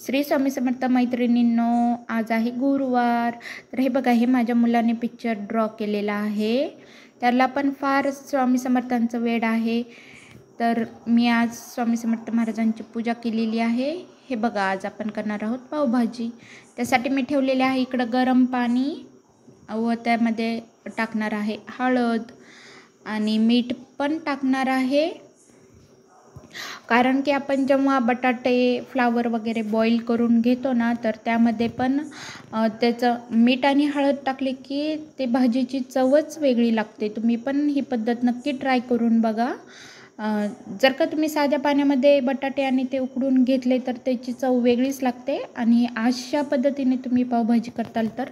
श्री स्वामी समर्थ मैत्रिणींनो, आज आहे गुरुवार. तर हे बघा, हे माझ्या मुलाने पिक्चर ड्रॉ केलेला आहे. त्याला पण फार स्वामी समर्थांचं वेड आहे. तर मी आज स्वामी समर्थ महाराजांची पूजा केलेली आहे. हे बघा, आज आपण करणार आहोत पावभाजी. त्यासाठी मी ठेवलेले आहे इकडं गरम पाणी व त्यामध्ये टाकणार आहे हळद आणि मीठ पण टाकणार आहे. कारण की आपण जेव्हा बटाटे फ्लावर वगैरे बॉईल करून घेतो ना, तर त्यामध्ये पण त्याचं मीठ आणि हळद टाकले की ते भाजीची चवच वेगळी लागते. तुम्ही पण ही पद्धत नक्की ट्राय करून बघा. जर का तुम्ही साध्या पाण्यामध्ये बटाटे आणि ते उकडून घेतले तर त्याची चव वेगळीच लागते आणि अशा पद्धतीने तुम्ही पावभाजी करताल तर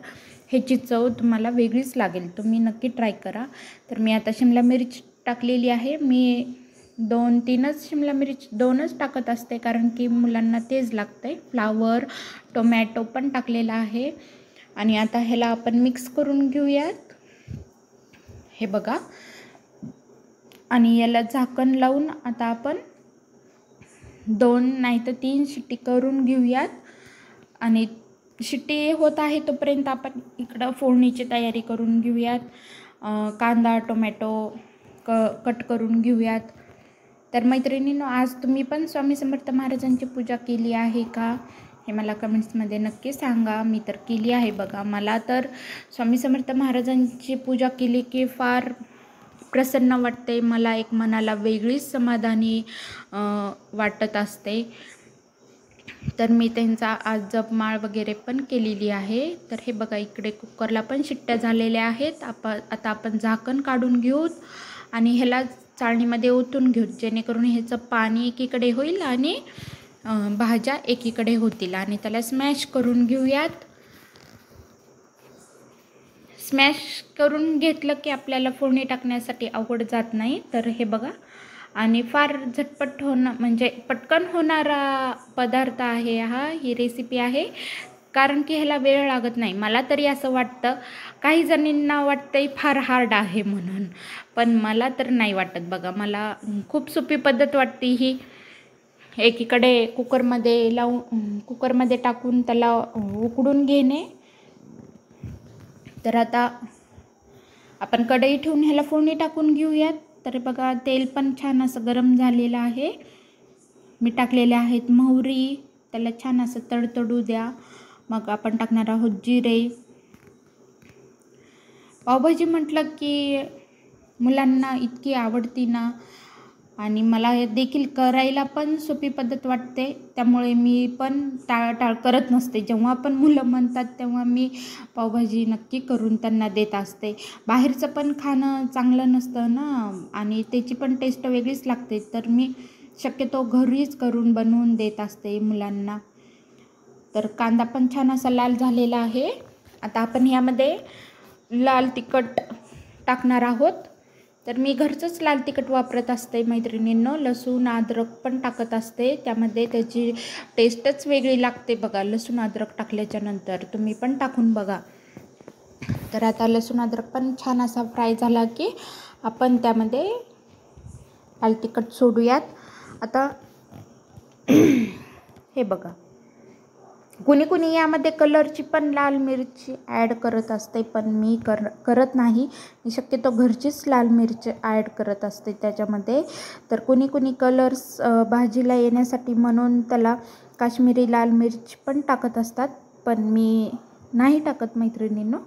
ह्याची चव तुम्हाला वेगळीच लागेल. तुम्ही नक्की ट्राय करा. तर मी आता शिमला मिरची टाकलेली आहे. मी 2-3च शिमला मिरची 2च टाकत असते, कारण की मुलांना तेच लागते. फ्लावर टोमॅटो पण टाकलेला आहे आणि आता ह्याला आपण मिक्स करून घेऊयात. हे बघा, आणि याला झाकण लावून आता आपण 2 नाही तर 3 शिट्टी करून घेऊयात. आणि शिट्टी होत आहे तोपर्यंत आपण इकडं फोडणीची तयारी करून घेऊयात. कांदा टोमॅटो कट करून घेऊयात. तर मैत्रिणींनो, आज तुम्ही पण स्वामी समर्थ महाराजांची पूजा केली आहे का, हे मला कमेंट्समध्ये नक्की सांगा. मी तर केली आहे बघा. मला तर स्वामी समर्थ महाराजांची पूजा केली की फार प्रसन्न वाटते. मला एक मनाला वेगळीच समाधानी वाटत असते. तर मी त्यांचा आज जपमाळ वगैरे पण केलेली आहे. तर हे बघा, इकडे कुकरला पण शिट्ट्या झालेल्या आहेत. आता आपण झाकण काढून घेऊ आणि ह्याला चाळणीमध्ये ओतून घेऊ, जेणेकरून ह्याचं पाणी एकीकडे होईल आणि भाज्या एकीकडे होतील. आणि त्याला स्मॅश करून घेऊयात. स्मॅश करून घेतलं की आपल्याला फोडणी टाकण्यासाठी अवघड जात नाही. तर हे बघा, आणि फार झटपट म्हणजे पटकन होणारा पदार्थ आहे हा. ही रेसिपी आहे, कारण की ह्याला वेळ लागत नाही. मला तरी असं वाटतं. काही जणींना वाटतंय फार हार्ड आहे म्हणून, पण मला तर नाही वाटत बघा. मला खूप सोपी पद्धत वाटते ही. एकीकडे कुकरमध्ये टाकून त्याला उकडून घेणे. तर आता आपण कढई ठेवून ह्याला फोडणी टाकून घेऊयात. तर बघा, तेल पण छान असं गरम झालेलं आहे. मी टाकलेले आहेत मोहरी. त्याला छान असं तडतडू द्या. मग आपण टाकणार आहोत जिरे. पावभाजी म्हटलं की मुलांना इतकी आवडती ना, आणि मला देखील करायला पण सोपी पद्धत वाटते. त्यामुळे मी पण टाळाटाळ करत नसते. जेव्हा पण मुलं म्हणतात तेव्हा मी पावभाजी नक्की करून त्यांना देत असते. बाहेरचं पण खाणं चांगलं नसतं ना, आणि त्याची पण टेस्ट वेगळीच लागते. तर मी शक्यतो घरीच करून बनवून देत असते मुलांना. तर कांदा पण छान असा लाल झालेला आहे. आता आपण यामध्ये लाल तिखट टाकणार आहोत. तर मी घरचंच लाल तिखट वापरत असते मैत्रिणींनो. लसूण अद्रक पण टाकत असते. त्यामध्ये त्याची टेस्टच वेगळी लागते बघा. लसूण अद्रक टाकल्याच्या नंतर तुम्ही पण टाकून बघा. तर आता लसूण अद्रक पण छान असा फ्राय झाला की आपण त्यामध्ये लाल तिखट सोडूयात. आता हे बघा, कुणी यामध्ये कलरची पण लाल मिरची ॲड करत असते, पण मी करत नाही. मी शक्यतो घरचीच लाल मिरची ॲड करत असते त्याच्यामध्ये. तर कुणी कलर्स भाजीला येण्यासाठी म्हणून त्याला काश्मीरी लाल मिरची पण टाकत असतात, पण मी नाही टाकत मैत्रिणींनो.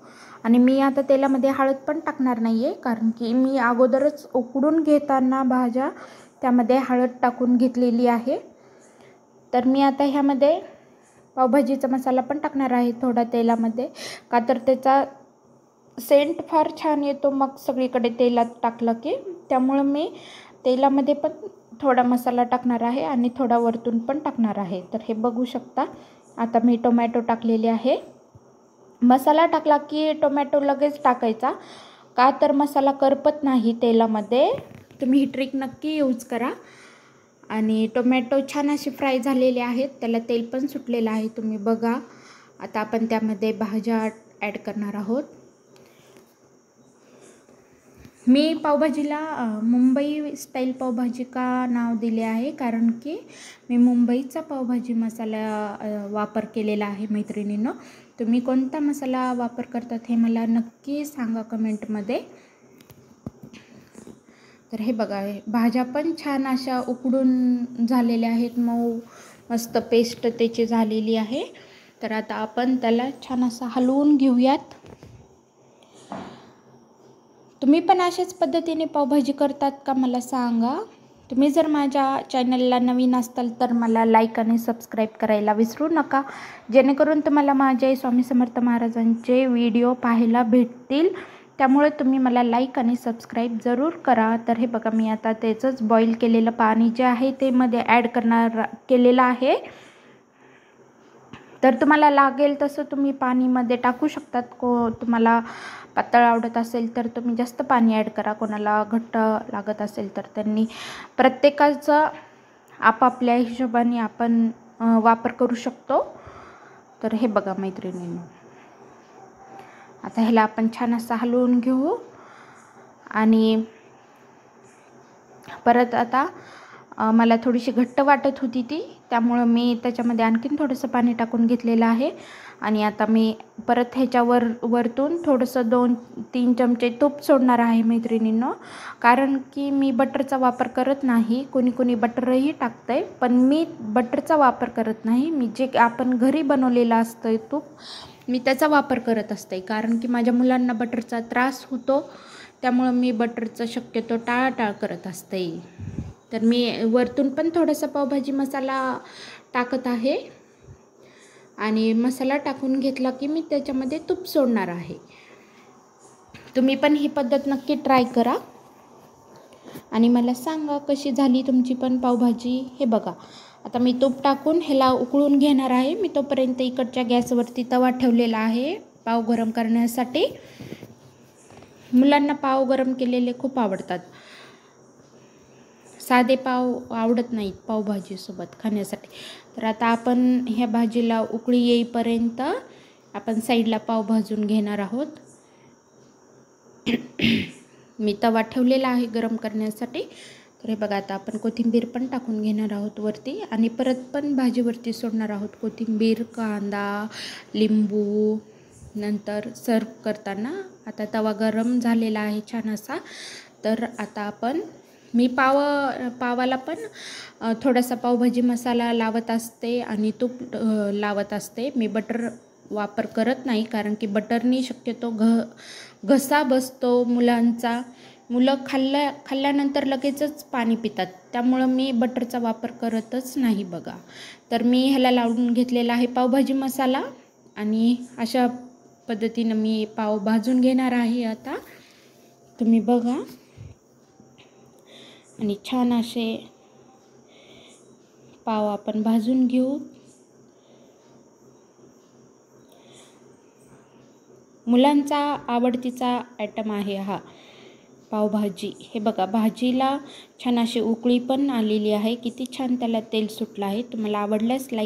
आणि मी आता तेलामध्ये हळद पण टाकणार नाही आहे, कारण की मी अगोदरच उकडून घेताना भाज्या त्यामध्ये हळद टाकून घेतलेली आहे. तर मी आता ह्यामध्ये पावभाजीचा मसाला पण टाकणार आहे थोडा तेलामध्ये, का तर त्याचा सेंट फार छान येतो मग सगळीकडे तेलात टाकलं की. त्यामुळं मी तेलामध्ये पण थोडा मसाला टाकणार आहे आणि थोडा वरतून पण टाकणार आहे. तर हे बघू शकता. आता मी टोमॅटो टाकलेले आहे. मसाला टाकला की टोमॅटो लगेच टाकायचा, का तर मसाला करपत नाही तेलामध्ये. तुम्ही ही ट्रिक नक्की यूज करा. आणि टोमॅटो छान असे फ्राय झालेले आहेत. त्याला तेल पण सुटलेलं आहे, तुम्ही बघा. आता आपण त्यामध्ये भाज्या ॲड करणार आहोत. मी पावभाजीला मुंबई स्टाईल पावभाजी का नाव दिले आहे, कारण की मी मुंबईचा पावभाजी मसाला वापर केलेला आहे मैत्रिणींनो. तुम्ही कोणता मसाला वापर करतात हे मला नक्की सांगा कमेंटमध्ये. तर हे बघा, भाज्या पण छान अशा उकडून झालेल्या आहेत, मऊ मस्त पेस्ट त्याची झालेली आहे. तर आता आपण त्याला छान असं हलवून घेऊयात. तुम्ही पण अशाच पद्धतीने पावभाजी करतात का मला सांगा. तुम्ही जर माझ्या चॅनलला नवीन असताल तर मला लाईक आणि सबस्क्राईब करायला विसरू नका, जेणेकरून तुम्हाला माझे स्वामी समर्थ महाराजांचे व्हिडिओ पाहायला भेटतील. त्यामुळे तुम्ही मला लाईक आणि सबस्क्राईब जरूर करा. तर हे बघा, मी आता त्याचंच बॉईल केलेलं पाणी जे आहे ते मध्ये ॲड केलेलं आहे. तर तुम्हाला लागेल तसं तुम्ही पाणीमध्ये टाकू शकतात. तुम्हाला पातळ आवडत असेल तर तुम्ही जास्त पाणी ॲड करा, कोणाला घट्ट लागत असेल तर त्यांनी प्रत्येकाचं आपापल्या हिशोबाने आपण वापर करू शकतो. तर हे बघा मैत्रिणींनो, आता ह्याला आपण छान असं हलवून घेऊ. आणि परत आता मला थोडीशी घट्ट वाटत होती ती, त्यामुळं मी त्याच्यामध्ये आणखीन थोडंसं पाणी टाकून घेतलेलं आहे. आणि आता मी परत वरतून थोडंसं 2-3 चमचे तूप सोडणार आहे मैत्रिणींनो, कारण की मी बटरचा वापर करत नाही. कोणी बटरही टाकतं आहे, पण मी बटरचा वापर करत नाही. मी जे आपण घरी बनवलेलं असतं तूप, मी त्याचा वापर करत असते, कारण की माझ्या मुलांना बटरचा त्रास होतो. त्यामुळं मी बटरचं शक्यतो टाळाटाळ करत असते. तर मी वरतून पण थोडासा पावभाजी मसाला टाकत आहे. आणि मसाला टाकून घेतला की मी त्याच्यामध्ये तूप सोडणार आहे. तुम्ही पण ही पद्धत नक्की ट्राय करा आणि मला सांगा कशी झाली तुमची पण पावभाजी. हे बघा, आता मी तूप टाकून ह्याला उकळून घेणार आहे. मी तोपर्यंत इकडच्या गॅसवरती तवा ठेवलेला आहे पाव गरम करण्यासाठी. मुलांना पाव गरम केलेले खूप आवडतात, साधे पाव आवडत नाहीत पावभाजीसोबत खाण्यासाठी. तर आता आपण ह्या भाजीला उकळी येईपर्यंत आपण साईडला पाव भाजून घेणार आहोत. मी तवा ठेवलेला आहे गरम करण्यासाठी. तर हे बघा, आता आपण कोथिंबीर पण टाकून घेणार आहोत वरती, आणि परत पण भाजीवरती सोडणार आहोत कोथिंबीर, कांदा, लिंबू. नंतर सर्व करताना आता तवा गरम झालेला आहे छान असा. तर आता आपण मी पावाला पण थोडासा पावभाजी मसाला लावत असते आणि तूप लावत असते. मी बटर वापर करत नाही, कारण की बटरनी शक्यतो घसा बसतो मुलांचा. मुलं खाल्ल्यानंतर लगेचच पाणी पितात, त्यामुळं मी बटरचा वापर करतच नाही बघा. तर मी ह्याला लावून घेतलेला आहे पावभाजी मसाला, आणि अशा पद्धतीनं मी पाव भाजून घेणार आहे. आता तुम्ही बघा, आणि छान असे पाव आपण भाजून घेऊ. मुलांचा आवडतीचा आयटम आहे हा पावभाजी. हे बघा, भाजीला छान अशी उकळी पण आलेली आहे, किती छान त्याला तेल सुटलं आहे. तुम्हाला आवडल्यास लाईक